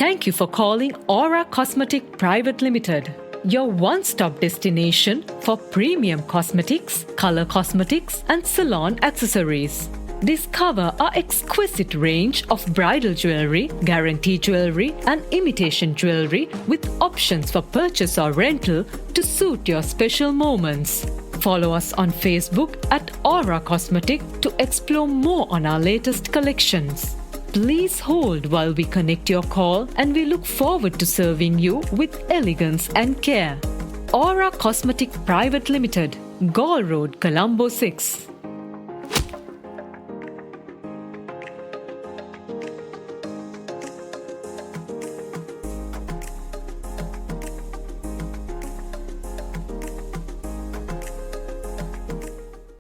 Thank you for calling Auraa Cosmetic Private Ltd, your one-stop destination for premium cosmetics, color cosmetics, and salon accessories. Discover our exquisite range of bridal jewelry, guarantee jewelry, and imitation jewelry with options for purchase or rental to suit your special moments. Follow us on Facebook at Auraa Cosmetic to explore more on our latest collections. Please hold while we connect your call, and we look forward to serving you with elegance and care. Auraa Cosmetic Private Ltd, Gall Road, Colombo 6.